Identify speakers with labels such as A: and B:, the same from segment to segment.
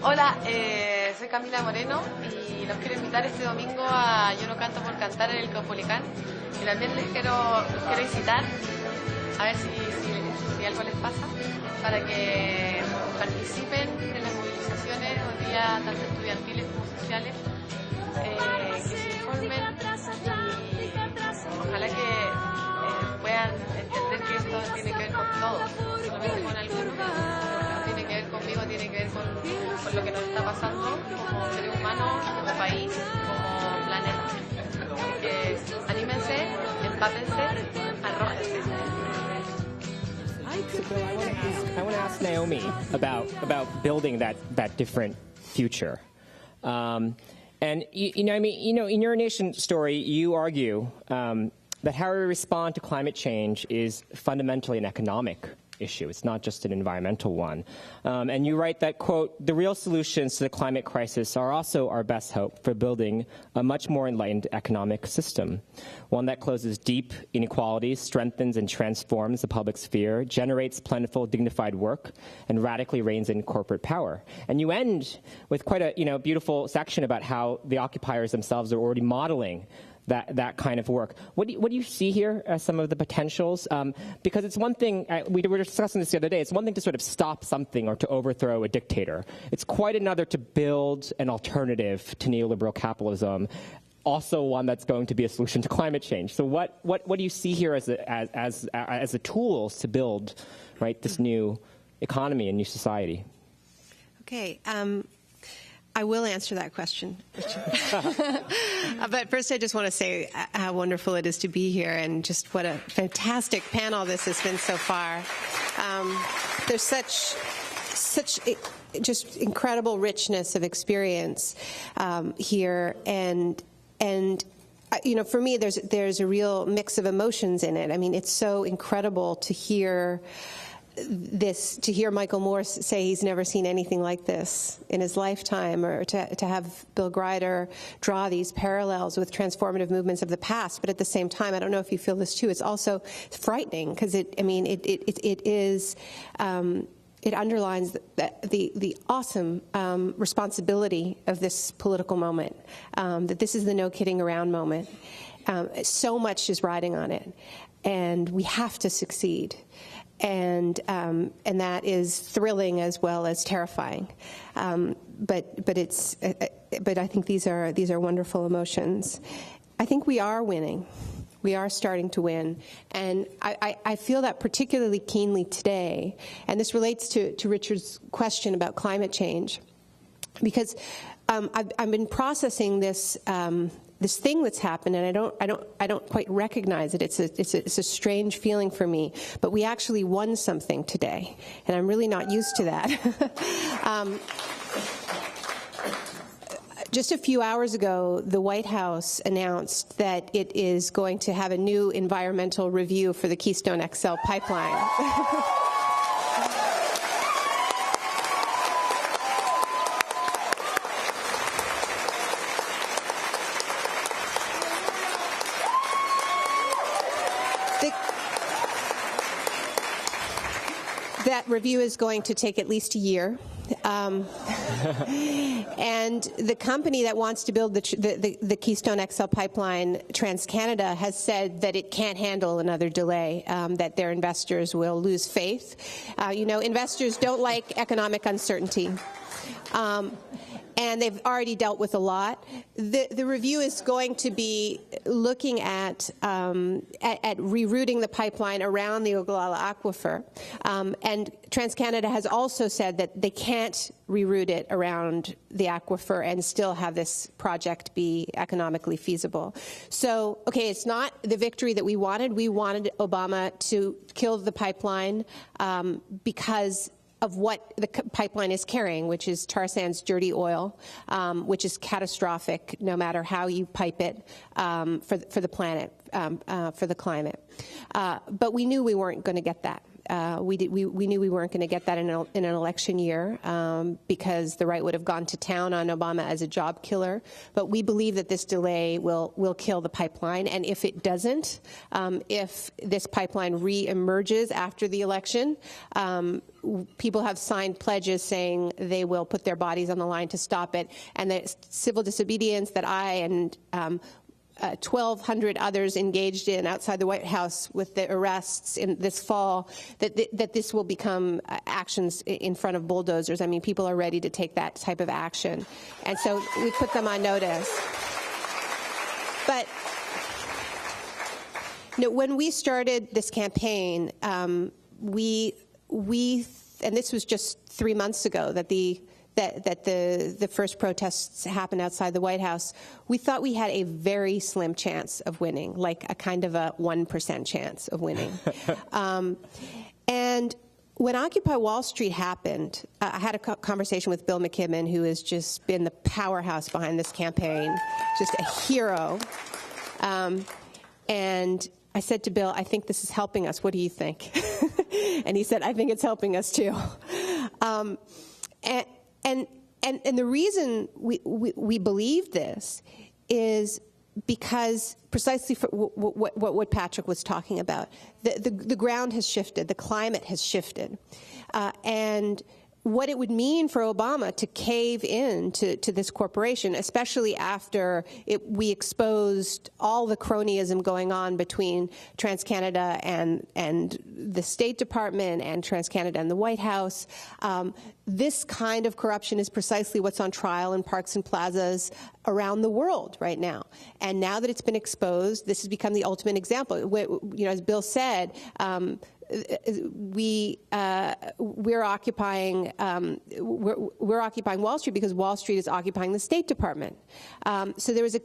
A: Hola, soy Camila Moreno y los quiero invitar este domingo a Yo no canto por cantar en el Caupolicán. Y también los quiero visitar, a ver si algo les pasa, para que participen en las movilizaciones hoy día, tanto estudiantiles como sociales, que se informen y ojalá que puedan entender que esto tiene que ver con todos, no solamente con algunos. Tiene que ver conmigo, tiene que ver con lo que nos está pasando como seres humanos, como país, como planeta. Así que anímense, empápense, arrójense.
B: I want to ask Naomi about building that different future. And in your nation story, you argue that how we respond to climate change is fundamentally an economic issue. It's not just an environmental one. And you write that, quote, the real solutions to the climate crisis are also our best hope for building a much more enlightened economic system, one that closes deep inequalities, strengthens and transforms the public sphere, generates plentiful, dignified work, and radically reins in corporate power. And you end with quite a beautiful section about how the occupiers themselves are already modeling that kind of work. What do you see here as some of the potentials? Because it's one thing, we were discussing this the other day, it's one thing to sort of stop something or to overthrow a dictator. It's quite another to build an alternative to neoliberal capitalism, also one that's going to be a solution to climate change. So what do you see here as the tools to build, right, this new economy and new society?
C: Okay. I will answer that question. But first I just want to say how wonderful it is to be here and just what a fantastic panel this has been so far. There's such just incredible richness of experience here, and for me there's a real mix of emotions in it. I mean, it's so incredible to hear Michael Morse say he's never seen anything like this in his lifetime, or to have Bill Grider draw these parallels with transformative movements of the past. But at the same time, I don't know if you feel this too, it's also frightening, because it underlines the awesome responsibility of this political moment, that this is the no kidding around moment. So much is riding on it, and we have to succeed. And that is thrilling as well as terrifying, but I think these are wonderful emotions. I think we are winning. We are starting to win, and I feel that particularly keenly today. And this relates to Richard's question about climate change, because I've been processing this. This thing that's happened, and I don't quite recognize it. It's a strange feeling for me. But we actually won something today, and I'm really not used to that. Just a few hours ago, the White House announced that it is going to have a new environmental review for the Keystone XL pipeline. That review is going to take at least a year. And the company that wants to build the Keystone XL pipeline, TransCanada, has said that it can't handle another delay, that their investors will lose faith. Investors don't like economic uncertainty. And they've already dealt with a lot. The review is going to be looking at rerouting the pipeline around the Ogallala Aquifer. And TransCanada has also said that they can't reroute it around the aquifer and still have this project be economically feasible. So, okay, it's not the victory that we wanted. We wanted Obama to kill the pipeline because of what the pipeline is carrying, which is tar sands, dirty oil, which is catastrophic no matter how you pipe it for the planet, for the climate. But we knew we weren't going to get that. We knew we weren't going to get that in an election year because the right would have gone to town on Obama as a job killer. But we believe that this delay will kill the pipeline. And if it doesn't, if this pipeline re-emerges after the election, people have signed pledges saying they will put their bodies on the line to stop it. And the civil disobedience that I and 1,200 others engaged in outside the White House with the arrests in this fall, that this will become actions in front of bulldozers. I mean, people are ready to take that type of action. And so we put them on notice. But when we started this campaign, we and this was just 3 months ago that the first protests happened outside the White House, we thought we had a very slim chance of winning, like a kind of a 1% chance of winning. And when Occupy Wall Street happened, I had a conversation with Bill McKibben, who has just been the powerhouse behind this campaign, just a hero. And I said to Bill, I think this is helping us. What do you think? And he said, I think it's helping us too. And the reason we believe this is because precisely for what Patrick was talking about. The ground has shifted, the climate has shifted, and what it would mean for Obama to cave in to this corporation, especially after we exposed all the cronyism going on between TransCanada and the State Department and TransCanada and the White House. This kind of corruption is precisely what's on trial in parks and plazas around the world right now. And now that it's been exposed, this has become the ultimate example. You know, as Bill said, we're occupying Wall Street because Wall Street is occupying the State Department. So there's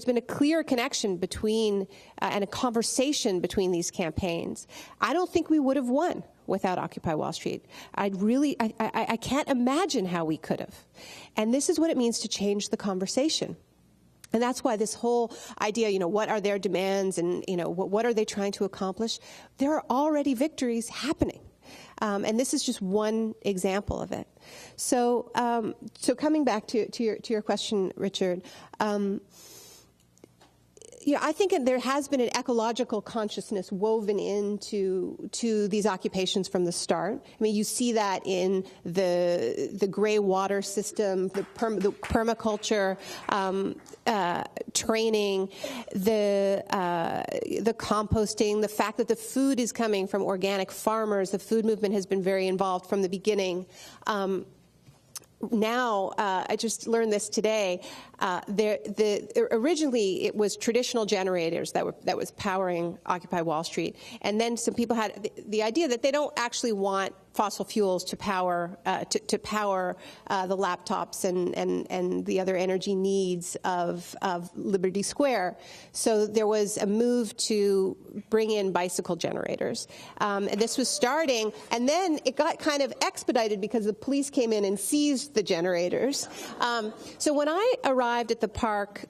C: been a clear connection between and a conversation between these campaigns. I don't think we would have won without Occupy Wall Street. I can't imagine how we could have. And this is what it means to change the conversation. And that's why this whole idea, you know, what are their demands and, you know, what are they trying to accomplish? There are already victories happening. And this is just one example of it. So, coming back to your question, Richard, you know, I think there has been an ecological consciousness woven into these occupations from the start. I mean, you see that in the gray water system, the permaculture training, the composting, the fact that the food is coming from organic farmers. The food movement has been very involved from the beginning. Now, I just learned this today. Originally, it was traditional generators that was powering Occupy Wall Street, and then some people had the idea that they don't actually want fossil fuels to power the laptops and the other energy needs of Liberty Square. So there was a move to bring in bicycle generators. And this was starting, and then it got kind of expedited because the police came in and seized the generators. So when I arrived at the park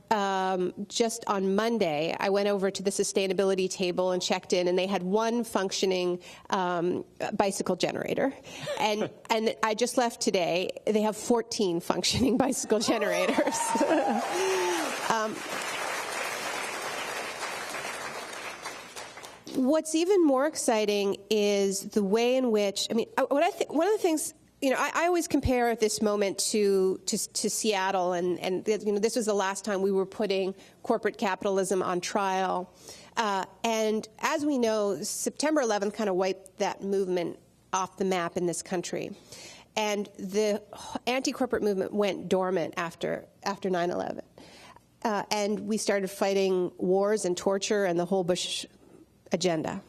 C: just on Monday, I went over to the sustainability table and checked in, and they had one functioning bicycle generator. And I just left today. They have 14 functioning bicycle generators. What's even more exciting is the way in which, I mean, one of the things, you know, I always compare this moment to Seattle, and you know, this was the last time we were putting corporate capitalism on trial. And as we know, September 11th kind of wiped that movement off the map in this country. And the anti-corporate movement went dormant after 9/11. And we started fighting wars and torture and the whole Bush agenda.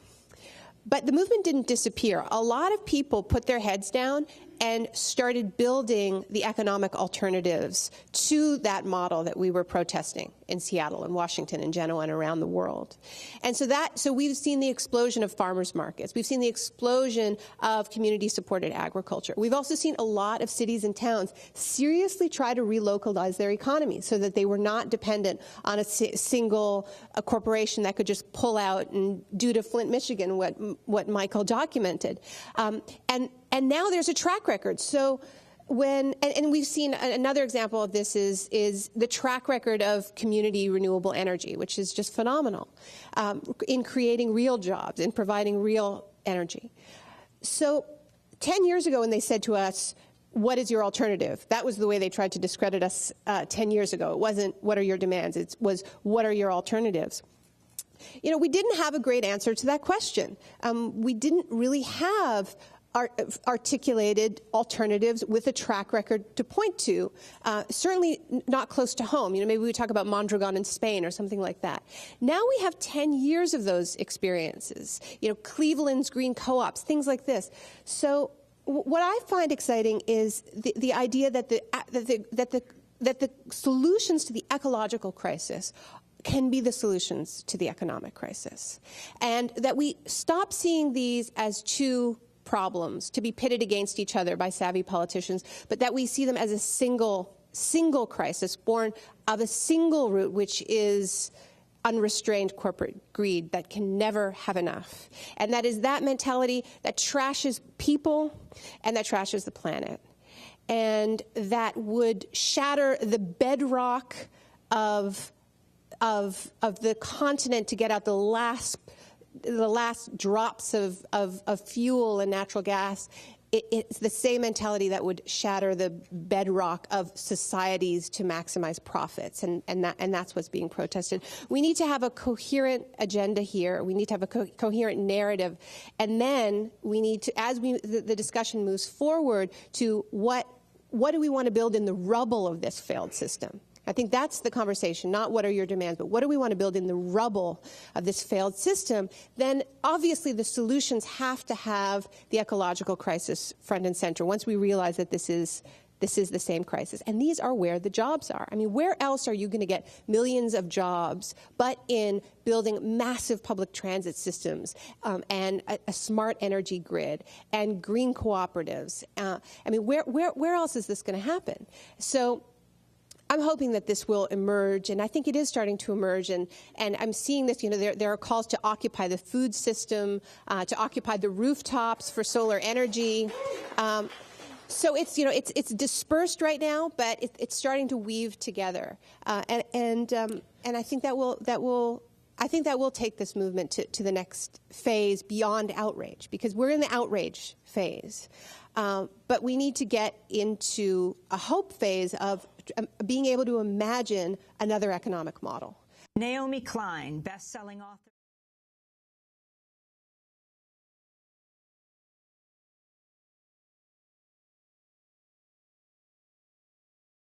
C: But the movement didn't disappear. A lot of people put their heads down and started building the economic alternatives to that model that we were protesting in Seattle and Washington and Genoa and around the world. And so we've seen the explosion of farmers markets. We've seen the explosion of community-supported agriculture. We've also seen a lot of cities and towns seriously try to relocalize their economies so that they were not dependent on a single corporation that could just pull out and do to Flint, Michigan what Michael documented. And now there's a track record. So and we've seen another example of this is the track record of community renewable energy, which is just phenomenal in creating real jobs, in providing real energy. So 10 years ago when they said to us, what is your alternative? That was the way they tried to discredit us 10 years ago. It wasn't, what are your demands? It was, what are your alternatives? You know, we didn't have a great answer to that question. We didn't really have articulated alternatives with a track record to point to, certainly not close to home. You know, maybe we talk about Mondragon in Spain or something like that. Now we have 10 years of those experiences, you know, Cleveland's green co-ops, things like this. So what I find exciting is the idea that the solutions to the ecological crisis can be the solutions to the economic crisis, and that we stop seeing these as two problems to be pitted against each other by savvy politicians, but that we see them as a single crisis born of a single root, which is unrestrained corporate greed that can never have enough. And that is that mentality that trashes people and that trashes the planet. And that would shatter the bedrock of the continent to get out the last drops of fuel and natural gas. It's the same mentality that would shatter the bedrock of societies to maximize profits, and that's what's being protested. We need to have a coherent agenda here. We need to have a coherent narrative, and then we need to, as the discussion moves forward, to what do we want to build in the rubble of this failed system? I think that's the conversation, not what are your demands, but what do we want to build in the rubble of this failed system? Then obviously the solutions have to have the ecological crisis front and center once we realize that this is the same crisis. And these are where the jobs are. I mean, where else are you going to get millions of jobs but in building massive public transit systems and a smart energy grid and green cooperatives? I mean, where else is this going to happen? So I'm hoping that this will emerge, and I think it is starting to emerge, and I'm seeing this, you know, there are calls to occupy the food system, to occupy the rooftops for solar energy. So it's, you know, it's dispersed right now, but it's starting to weave together. And I think that will take this movement to the next phase beyond outrage, because we're in the outrage phase. But we need to get into a hope phase of being able to imagine another economic model.
D: Naomi Klein, best-selling author.